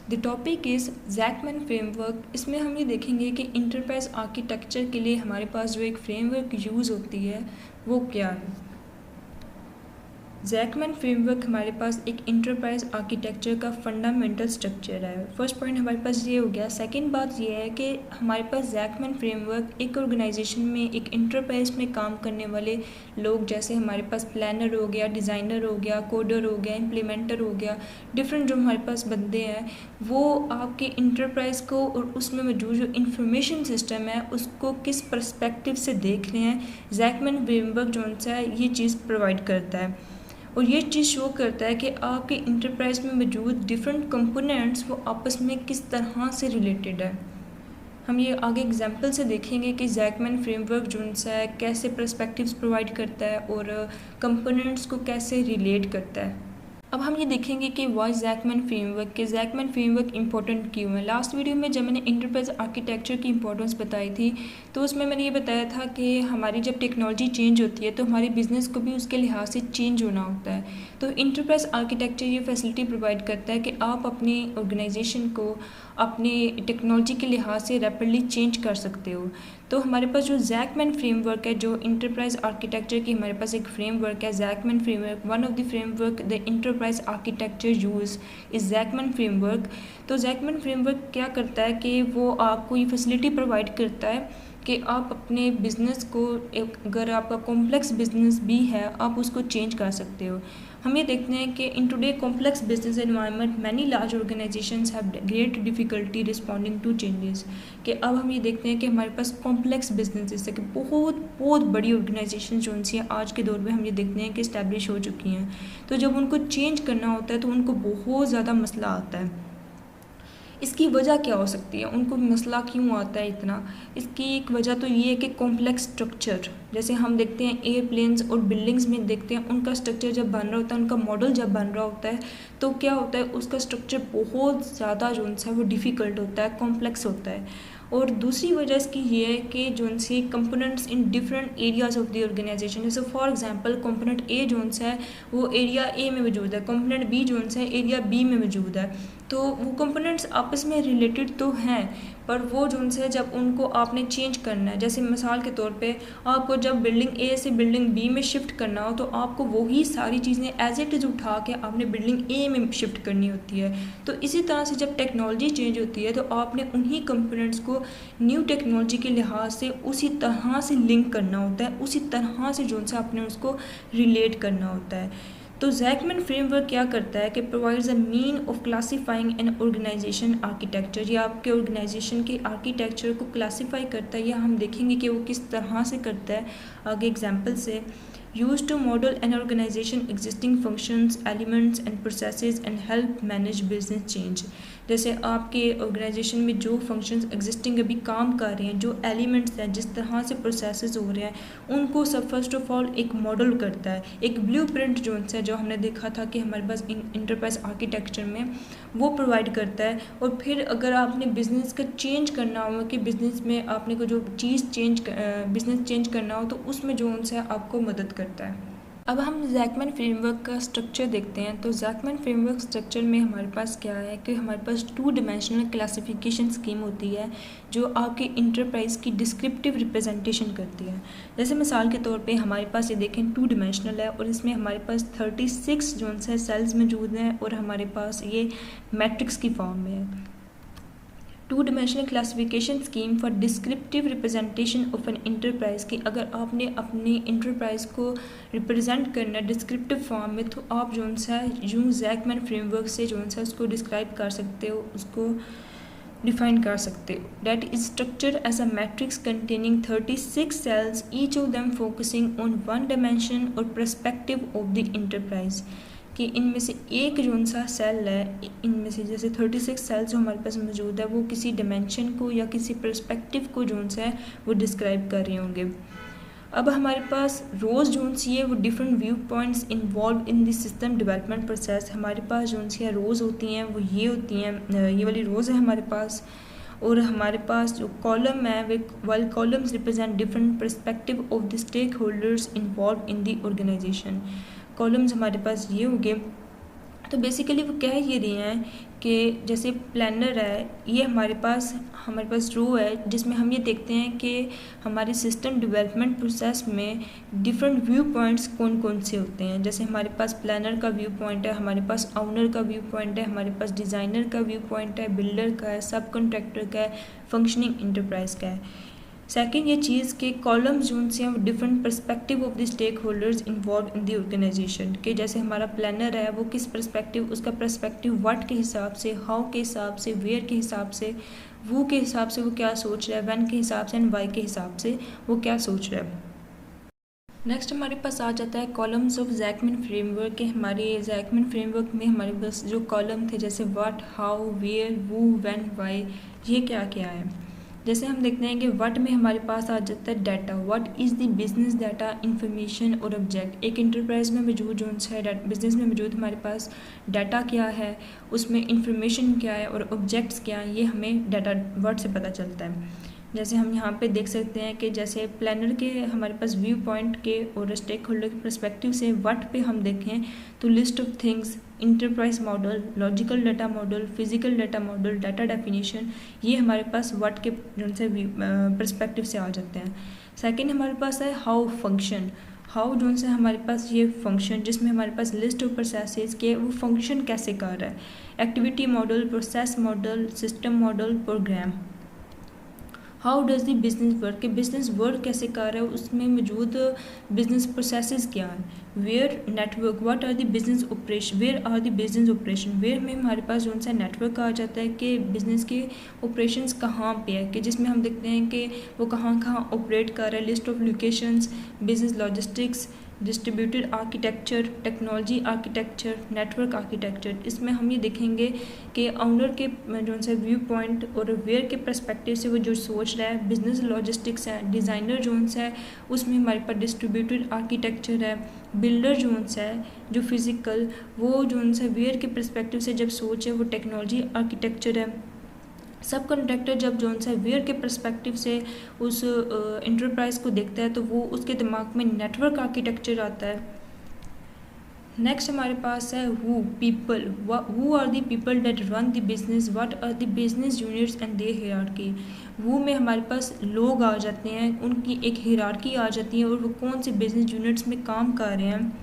The topic is Jackman framework. इसमें हम ये देखेंगे कि इंटरप्राइज आर्किटेक्चर के लिए हमारे पास जो एक फ्रेमवर्क यूज़ होती है वो क्या है। जैकमैन फ्रेमवर्क हमारे पास एक इंटरप्राइज आर्किटेक्चर का फंडामेंटल स्ट्रक्चर है। फर्स्ट पॉइंट हमारे पास ये हो गया। सेकंड बात ये है कि हमारे पास जैकमैन फ्रेमवर्क एक ऑर्गेनाइजेशन में, एक इंटरप्राइज में काम करने वाले लोग, जैसे हमारे पास प्लानर हो गया, डिज़ाइनर हो गया, कोडर हो गया, इम्प्लीमेंटर हो गया, डिफरेंट जो हमारे पासा बंदे हैं वो आपके इंटरप्राइज को और उसमें मौजूद जो इंफॉर्मेशन सिस्टम है उसको किस पर्सपेक्टिव से देख रहे हैं। जैकमैन फ्रेमवर्क जो है ये चीज़ प्रोवाइड करता है और ये चीज़ शो करता है कि आपके इंटरप्राइज में मौजूद डिफरेंट कंपोनेंट्स वो आपस में किस तरह से रिलेटेड है। हम ये आगे एग्जांपल से देखेंगे कि जैकमैन फ्रेमवर्क जो है कैसे पर्सपेक्टिव्स प्रोवाइड करता है और कंपोनेंट्स को कैसे रिलेट करता है। अब हम ये देखेंगे कि वाई जैकमैन फ्रेमवर्क के जैकमैन फ्रेमवर्क इंपॉर्टेंट क्यों है। लास्ट वीडियो में जब मैंने इंटरप्राइज आर्किटेक्चर की इंपॉर्टेंस बताई थी तो उसमें मैंने ये बताया था कि हमारी जब टेक्नोलॉजी चेंज होती है तो हमारी बिज़नेस को भी उसके लिहाज से चेंज होना होता है। तो इंटरप्राइज आर्किटेक्चर ये फैसिलिटी प्रोवाइड करता है कि आप अपनी ऑर्गेनाइजेशन को अपनी टेक्नोलॉजी के लिहाज से रैपिडली चेंज कर सकते हो। तो हमारे पास जो जैकमैन फ्रेमवर्क है, जो इंटरप्राइज आर्किटेक्चर की हमारे पास एक फ्रेमवर्क है Jackman framework, one of the framework the enterprise architecture use is Jackman framework. तो जैकमैन फ्रेमवर्क क्या करता है कि वो आपको ये फैसिलिटी प्रोवाइड करता है कि आप अपने बिज़नेस को, अगर आपका कॉम्प्लेक्स बिजनेस भी है, आप उसको चेंज कर सकते हो। हम ये देखते हैं कि in today complex business environment many large organizations have great difficulty responding to changes. कि अब हम ये देखते हैं कि हमारे पास कॉम्प्लेक्स बिजनेस, जैसे कि बहुत बड़ी ऑर्गेनाइजेशन जो उनसी आज के दौर में हम ये देखते हैं कि इस्टेब्लिश हो चुकी हैं। तो जब उनको चेंज करना होता है तो उनको बहुत ज़्यादा मसला आता है। इसकी वजह क्या हो सकती है, उनको मसला क्यों आता है इतना? इसकी एक वजह तो ये है कि कॉम्प्लेक्स स्ट्रक्चर, जैसे हम देखते हैं एयरप्लेन्स और बिल्डिंग्स में देखते हैं उनका स्ट्रक्चर जब बन रहा होता है, उनका मॉडल जब बन रहा होता है तो क्या होता है, उसका स्ट्रक्चर बहुत ज़्यादा जो है वो डिफ़िकल्ट होता है, कॉम्प्लेक्स होता है। और दूसरी वजह इसकी ये है कि जो सी components in different areas of the organisation, जैसे फॉर एग्जांपल कंपोनेंट ए जो है वो एरिया ए में मौजूद है, कंपोनेंट बी जो है एरिया बी में मौजूद है। तो वो कंपोनेंट्स आपस में रिलेटेड तो हैं पर वो जो है जब उनको आपने चेंज करना है, जैसे मिसाल के तौर पे आपको जब बिल्डिंग ए से बिल्डिंग बी में शिफ्ट करना हो तो आपको वही सारी चीज़ें एज इट इज़ उठा के आपने बिल्डिंग ए में शिफ्ट करनी होती है। तो इसी तरह से जब टेक्नोलॉजी चेंज होती है तो आपने उन्हीं कंपोनेंट्स को न्यू टेक्नोलॉजी के लिहाज से उसी तरह से लिंक करना होता है, उसी तरह से जो सा आपने उसको रिलेट करना होता है। तो जैकमैन फ्रेमवर्क क्या करता है कि provides a mean of classifying an organization architecture, या आपके ऑर्गेनाइजेशन के आर्किटेक्चर को क्लासीफाई करता है, या हम देखेंगे कि वो किस तरह से करता है आगे एग्जांपल से। Use to model an organization existing functions, elements and processes and help manage business change. जैसे आपके ऑर्गेनाइजेशन में जो फंक्शंस एग्जिस्टिंग अभी काम कर रहे हैं, जो एलिमेंट्स हैं, जिस तरह से प्रोसेसेस हो रहे हैं, उनको सब फर्स्ट ऑफ ऑल एक मॉडल करता है, एक ब्लूप्रिंट जो है जो हमने देखा था कि हमारे पास इंटरप्राइज आर्किटेक्चर में वो प्रोवाइड करता है। और फिर अगर आपने बिज़नेस का चेंज करना हो कि बिज़नेस में आपने को जो चीज़ बिज़नेस चेंज करना हो तो उसमें जो है आपको मदद करता है। अब हम जैकमैन फ्रेमवर्क का स्ट्रक्चर देखते हैं। तो जैकमैन फ्रेमवर्क स्ट्रक्चर में हमारे पास क्या है कि हमारे पास 2 डायमेंशनल क्लासिफिकेशन स्कीम होती है जो आपके इंटरप्राइज की डिस्क्रिप्टिव रिप्रेजेंटेशन करती है। जैसे मिसाल के तौर पे हमारे पास ये देखें 2 डायमेंशनल है और इसमें हमारे पास 36 जो है सेल्स मौजूद हैं और हमारे पास ये मैट्रिक्स की फॉर्म में है। 2 dimensional classification scheme for descriptive representation of an enterprise की अगर आपने अपनी इंटरप्राइज को रिप्रेजेंट करना है डिस्क्रिप्टिव फॉर्म में तो आप जो है यूँ जैकमैन फ्रेमवर्क से जो है उसको डिस्क्राइब कर सकते हो, उसको डिफाइन कर सकते हो। That is structure as a matrix containing 36 cells, each of them focusing on one dimension or perspective of the enterprise. कि इनमें से एक जो सा सेल है, इनमें से जैसे 36 सेल्स जो हमारे पास मौजूद है वो किसी डायमेंशन को या किसी पर्सपेक्टिव को जो है वो डिस्क्राइब कर रहे होंगे। अब हमारे पास रोज़ जो सी है वो different view points involve in this system development process. हमारे पास जो सी रोज़ होती हैं वो ये होती हैं, ये वाली रोज़ है हमारे पास। और हमारे पास जो कॉलम है वे वाइल columns represent different perspective of the stakeholders involve in the organisation. Columns हमारे पास ये हो गए। तो बेसिकली वो कह ये रहे हैं कि जैसे प्लानर है, ये हमारे पास रो है जिसमें हम ये देखते हैं कि हमारे सिस्टम डेवलपमेंट प्रोसेस में डिफरेंट व्यू पॉइंट्स कौन कौन से होते हैं। जैसे हमारे पास प्लानर का व्यू पॉइंट है, हमारे पास ऑनर का व्यू पॉइंट है, हमारे पास डिज़ाइनर का व्यू पॉइंट है, बिल्डर का है, सब कॉन्ट्रैक्टर का है, फंक्शनिंग इंटरप्राइज का है। सेकेंड ये चीज़ के कॉलम्स जो उनसे हम different perspective of the stakeholders involve in the organization के जैसे हमारा प्लानर है वो किस परस्पेक्टिव, उसका परस्पेक्टिव व्हाट के हिसाब से, हाउ के हिसाब से, वेयर के हिसाब से, वो के हिसाब से वो क्या सोच रहा है, व्हेन के हिसाब से एंड वाई के हिसाब से वो क्या सोच रहा है। नेक्स्ट हमारे पास आ जाता है कॉलम्स ऑफ जैकमैन फ्रेमवर्क के। हमारे जैकमैन फ्रेमवर्क में हमारे पास जो कॉलम थे जैसे व्हाट, हाउ, वेयर, वो, व्हेन, वाई, ये क्या क्या है। जैसे हम देखते हैं कि व्हाट में हमारे पास आ जाता है data, what is the business data, information और ऑब्जेक्ट। एक इंटरप्राइज में मौजूद जो है बिजनेस में मौजूद हमारे पास डाटा क्या है, उसमें इंफॉर्मेशन क्या है और ऑब्जेक्ट्स क्या हैं, ये हमें डाटा वर्ड से पता चलता है। जैसे हम यहाँ पे देख सकते हैं कि जैसे प्लानर के हमारे पास व्यू पॉइंट के और स्टेक होल्डर के परस्पेक्टिव से व्हाट पे हम देखें तो list of things, enterprise model, logical data model, physical data model, data definition, ये हमारे पास व्हाट के जो से परस्पेक्टिव से आ जाते हैं। सेकेंड हमारे पास है हाउ फंक्शन। हाउ जो से हमारे पास ये फंक्शन जिसमें हमारे पास लिस्ट ऑफ प्रोसेसेस के वो फंक्शन कैसे कर रहा है। Activity model, process model, system model, program. How does the business work के बिजनेस वर्क कैसे कर रहा है, उसमें मौजूद बिजनेस प्रोसेसेस क्या हैं। Where network, what are the business operation, where are the business operation, where में हमारे पास जो सा नेटवर्क आ जाता है कि बिजनेस के ऑपरेशंस कहाँ पे है, कि जिसमें हम देखते हैं कि वो कहाँ कहाँ ऑपरेट कर रहा है। List of locations, business logistics, distributed architecture, technology architecture, network architecture. इसमें हम ये देखेंगे कि ऑनर के जो सा व्यू पॉइंट और वेयर के पर्सपेक्टिव से वो जो सोच रहा है। बिजनेस लॉजिस्टिक्स है, डिज़ाइनर जोन्स है, उसमें हमारे पास डिस्ट्रीब्यूटेड आर्किटेक्चर है। बिल्डर जोन्स है जो फिज़िकल, वो जोन सा वेयर के पर्सपेक्टिव से जब सोच है वो टेक्नोलॉजी आर्किटेक्चर है। सब कॉन्ट्रैक्टर जब जो सा वेयर के पर्सपेक्टिव से उस इंटरप्राइज को देखता है तो वो उसके दिमाग में नेटवर्क आर्किटेक्चर आता है। नेक्स्ट हमारे पास है who, people. Who are the people that run the business, what are the business units and their hierarchy. वो में हमारे पास लोग आ जाते हैं, उनकी एक हियरार्की आ जाती है और वो कौन से बिजनेस यूनिट्स में काम कर रहे हैं।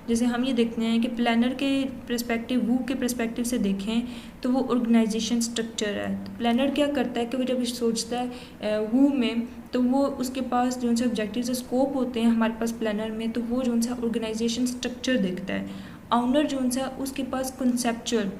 जैसे हम ये देखते हैं कि प्लानर के पर्सपेक्टिव, वू के पर्सपेक्टिव से देखें तो वो ऑर्गेनाइजेशन स्ट्रक्चर है। तो प्लानर क्या करता है कि वो जब सोचता है वू में तो वो उसके पास जो सा ऑब्जेक्टिव्स स्कोप होते हैं हमारे पास प्लानर में, तो वो जो सा ऑर्गेनाइजेशन स्ट्रक्चर देखता है। ऑनर जो सा उसके पास कंसेप्चुअल,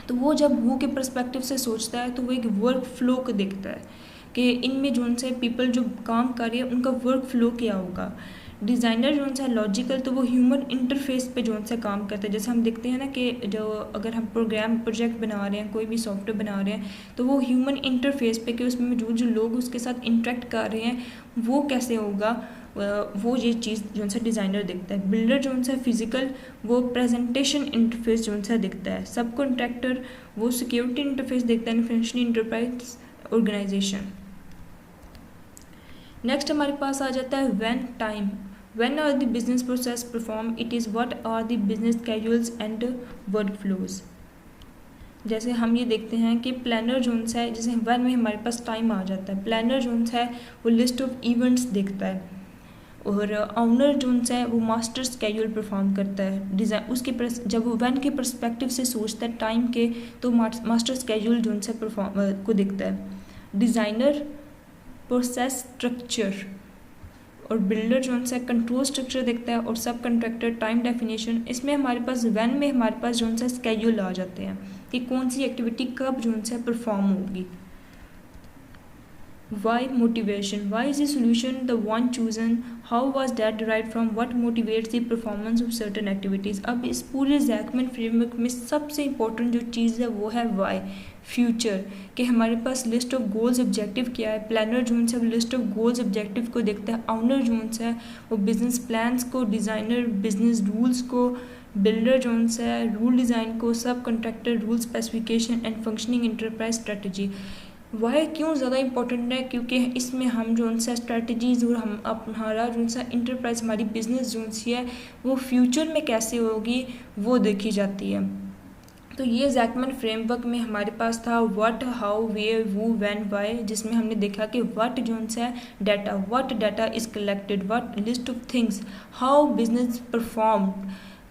तो वो जब वू के पर्सपेक्टिव से सोचता है तो वो एक वर्क फ्लो को देखता है कि इनमें जो से पीपल जो काम कर रही है उनका वर्क फ्लो क्या होगा। डिज़ाइनर जो सा लॉजिकल, तो वो ह्यूमन इंटरफेस पे जो सा काम करता है। जैसे हम देखते हैं ना कि जो अगर हम प्रोजेक्ट बना रहे हैं, कोई भी सॉफ्टवेयर बना रहे हैं, तो वो ह्यूमन इंटरफेस पे कि उसमें मौजूद जो लोग उसके साथ इंटरेक्ट कर रहे हैं वो कैसे होगा, वो ये चीज़ जो सा डिज़ाइनर देखता है। बिल्डर जो सा फिजिकल, वो प्रेजेंटेशन इंटरफेस जो सा दिखता है। सब कॉन्ट्रैक्टर वो सिक्योरिटी इंटरफेस देखता है, फंक्शनिंग इंटरप्राइज ऑर्गेनाइजेशन। नेक्स्ट हमारे पास आ जाता है when, time. When are the business process performed? It is what are the business schedules and workflows. जैसे हम ये देखते हैं कि प्लानर जोन्स है, जैसे वन में हमारे पास टाइम आ जाता है। प्लानर जोन्स है वो लिस्ट ऑफ इवेंट्स देखता है और ऑनर जोन्स है वो मास्टर स्केड्यूल परफॉर्म करता है। डिज़ाइन उसके जब वो वन के पर्सपेक्टिव से सोचता है टाइम के तो मास्टर स्केड्यूल जोन्स है परफॉर्म को देखता है। डिज़ाइनर प्रोसेस स्ट्रक्चर और बिल्डर जो है कंट्रोल स्ट्रक्चर देखता है और सब कॉन्ट्रैक्टर टाइम डेफिनेशन। इसमें हमारे पास व्हेन में हमारे पास जो है स्केड्यूल आ जाते हैं कि कौन सी एक्टिविटी कब जो है परफॉर्म होगी। Why, motivation. Why is the solution the one chosen, how was that derived from, what motivates the performance of certain activities. अब इस पूरे जैकमैन फ्रेमवर्क में सबसे इंपॉर्टेंट जो चीज़ है वो है वाई, फ्यूचर, कि हमारे पास लिस्ट ऑफ गोल्स ऑब्जेक्टिव क्या है। प्लानर जोन से वो लिस्ट ऑफ गोल्स ऑब्जेक्टिव को देखता है। ऑनर जोन से वो बिजनेस प्लान्स को, डिज़ाइनर बिजनेस रूल्स को, बिल्डर जोन से रूल डिज़ाइन को, subcontractor rule specification and functioning enterprise strategy. Why क्यों ज़्यादा इंपॉर्टेंट है, क्योंकि इसमें हम जो सा स्ट्रेटजीज़ और हम हमारा जो सा इंटरप्राइज हमारी बिजनेस जो सी है वो फ्यूचर में कैसे होगी वो देखी जाती है। तो ये जैकमैन फ्रेमवर्क में हमारे पास था what, how, where, who, when, why, जिसमें हमने देखा कि व्हाट जो है data, what data is collected, what list of things, how business perform,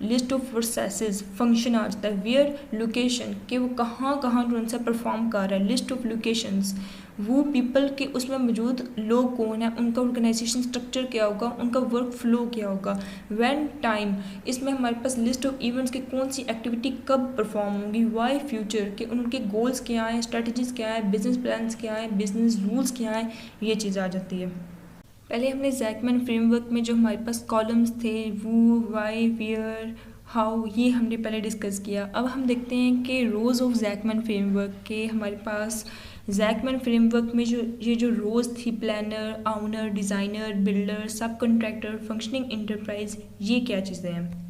list of processes, function आ जाता है, वेयर लोकेशन कि वो कहाँ कहाँ जो सा परफॉर्म कर रहा है, लिस्ट ऑफ लोकेशंस, वो पीपल के उसमें मौजूद लोग कौन है, उनका ऑर्गेनाइजेशन स्ट्रक्चर क्या होगा, उनका वर्क फ्लो क्या होगा, व्हेन टाइम, इसमें हमारे पास लिस्ट ऑफ इवेंट्स की कौन सी एक्टिविटी कब परफॉर्म होंगी, वाई फ्यूचर के उनके गोल्स क्या हैं, स्ट्रेटजीज क्या है, बिजनेस प्लान्स क्या है, बिजनेस रूल्स क्या हैं, ये चीज़ आ जाती है। पहले हमने जैकमैन फ्रेमवर्क में जो हमारे पास कॉलम्स थे वू, वाई, वेयर, हाउ, ये हमने पहले डिस्कस किया। अब हम देखते हैं कि रोज़ ऑफ जैकमैन फ्रेमवर्क के हमारे पास जैकमैन फ्रेमवर्क में जो रोज़ थी, प्लानर, ऑनर, डिज़ाइनर, बिल्डर, सब कॉन्ट्रैक्टर, फंक्शनिंग इंटरप्राइज, ये क्या चीज़ें हैं।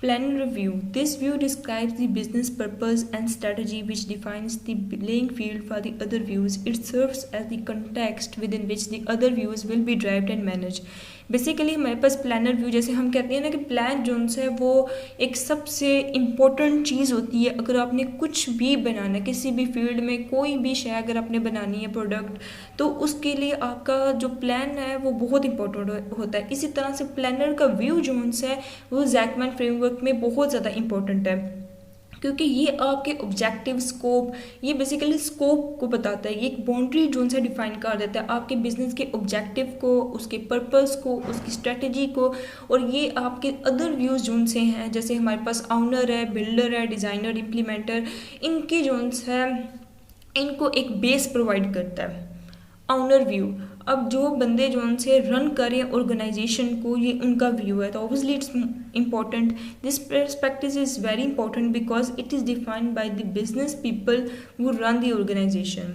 Planning review. This view describes the business purpose and strategy which defines the playing field for the other views. It serves as the context within which the other views will be derived and managed. Basically हमारे पास planner view, जैसे हम कहते हैं ना कि plan जो है वो एक सबसे इम्पोर्टेंट चीज़ होती है। अगर आपने कुछ भी बनाना है किसी भी फील्ड में, कोई भी शय अगर आपने बनानी है प्रोडक्ट, तो उसके लिए आपका जो प्लान है वो बहुत इंपॉर्टेंट होता है। इसी तरह से प्लानर का व्यू जो है वो जैकमैन फ्रेमवर्क में बहुत ज़्यादा इम्पोर्टेंट है, क्योंकि ये आपके ऑब्जेक्टिव, स्कोप, ये बेसिकली स्कोप को बताता है। ये एक बाउंड्री जोन से डिफाइन कर देता है आपके बिजनेस के ऑब्जेक्टिव को, उसके पर्पस को, उसकी स्ट्रेटजी को। और ये आपके अदर व्यूज जोन से हैं, जैसे हमारे पास ऑनर है, बिल्डर है, डिज़ाइनर, इम्प्लीमेंटर, इनके जोन्स है, इनको एक बेस प्रोवाइड करता है ऑनर व्यू। अब जो बंदे जो उनसे रन करें ऑर्गेनाइजेशन को, ये उनका व्यू है, तो obviously it's important. This perspective is very important because it is defined by the business people who run the organization.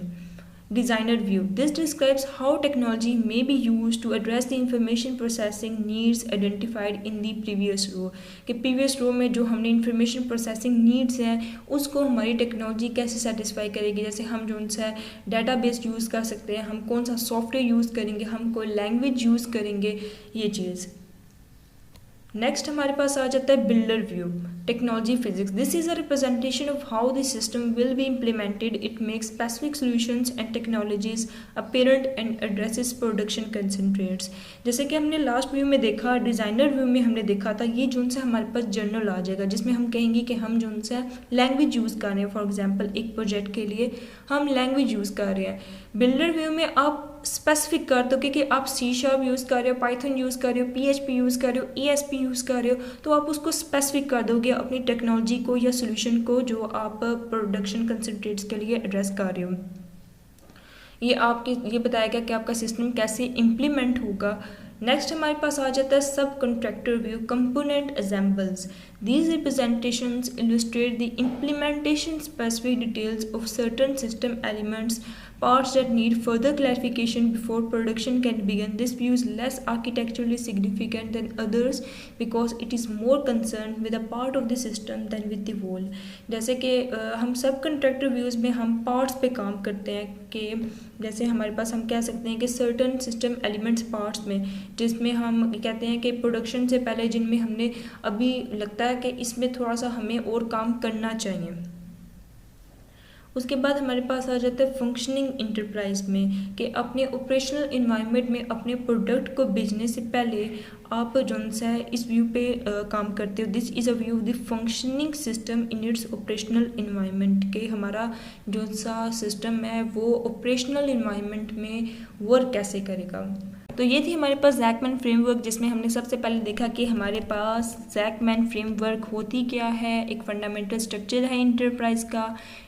Designer view. This describes how technology may be used to address the information processing needs identified in the previous row. कि previous row में जो हमने information processing needs हैं उसको हमारी technology कैसे satisfy करेगी। जैसे हम जो उनसे डेटाबेस यूज़ कर सकते हैं, हम कौन सा सॉफ्टवेयर यूज़ करेंगे, हम कोई लैंग्वेज यूज़ करेंगे, ये चीज़। नेक्स्ट हमारे पास आ जाता है builder view, technology physics. This is a representation of how the system will be implemented. It makes specific solutions and technologies apparent and addresses production concentrates. जैसे कि हमने लास्ट व्यू में देखा, डिज़ाइनर व्यू में हमने देखा था, ये जो से हमारे पास जर्नल आ जाएगा जिसमें हम कहेंगे कि हम जो से लैंग्वेज यूज़ कर रहे हैं. फॉर एग्जाम्पल एक प्रोजेक्ट के लिए हम लैंग्वेज यूज़ कर रहे हैं. बिल्डर व्यू में आप स्पेसिफिक कर दो कि आप C# यूज़ कर रहे हो, पाइथन यूज़ कर रहे हो, PHP यूज़ कर रहे हो, ESP यूज़ कर रहे हो, तो आप उसको स्पेसिफिक कर दोगे अपनी टेक्नोलॉजी को या सोल्यूशन को जो आप प्रोडक्शन कंसंट्रेट्स के लिए एड्रेस कर रहे हो. ये बताएगा कि आपका सिस्टम कैसे इम्प्लीमेंट होगा. नेक्स्ट हमारे पास आ जाता है सब contractor view, component assembles. These representations illustrate the implementation specific details of certain system elements, parts that need further clarification before production can begin. This view is less architecturally significant than others because it is more concerned with a part of the system than with the whole. जैसे कि हम सब contractor views में हम parts पे काम करते हैं कि जैसे हमारे पास हम कह सकते हैं कि सर्टन सिस्टम एलिमेंट्स पार्ट्स में, जिसमें हम कहते हैं कि प्रोडक्शन से पहले जिनमें हमने अभी लगता है कि इसमें थोड़ा सा हमें और काम करना चाहिए. उसके बाद हमारे पास आ जाता है फंक्शनिंग इंटरप्राइज में कि अपने ऑपरेशनल इन्वायरमेंट में अपने प्रोडक्ट को बेचने से पहले आप जो है इस व्यू पे काम करते हो. This is a view the functioning system in its operational environment के हमारा जो सा सिस्टम है वो ऑपरेशनल इन्वायरमेंट में वर्क कैसे करेगा. तो ये थी हमारे पास जैकमैन फ्रेमवर्क, जिसमें हमने सबसे पहले देखा कि हमारे पास जैकमैन फ्रेमवर्क होती क्या है. एक फंडामेंटल स्ट्रक्चर है इंटरप्राइज का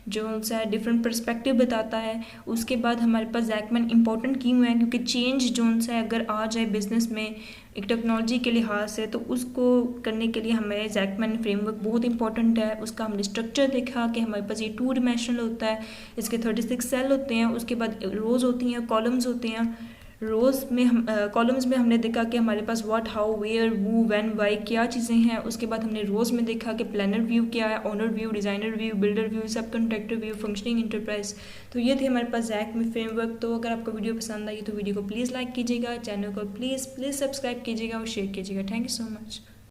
जो उनसे डिफरेंट पर्सपेक्टिव बताता है. उसके बाद हमारे पास जैकमैन इंपॉर्टेंट क्यों है, क्योंकि चेंज जो उनसे अगर आ जाए बिजनेस में एक टेक्नोलॉजी के लिहाज से तो उसको करने के लिए हमें जैकमैन फ्रेमवर्क बहुत इंपॉर्टेंट है. उसका हमने स्ट्रक्चर देखा कि हमारे पास ये 2 डायमेंशनल होता है, इसके 36 सेल होते हैं. उसके बाद रोज़ होती हैं, कॉलम्स होते हैं. रोज़ में हम कॉलम्स में हमने देखा कि हमारे पास what, how, where, who, when, why क्या चीज़ें हैं. उसके बाद हमने रोज़ में देखा कि प्लानर व्यू क्या है, owner view, designer view, builder view, subcontractor view, functioning enterprise. तो ये थे हमारे पास जैकमैन फ्रेमवर्क. तो अगर आपको वीडियो पसंद आई तो वीडियो को प्लीज़ लाइक कीजिएगा, चैनल को प्लीज़ सब्सक्राइब कीजिएगा और शेयर कीजिएगा. Thank you so much.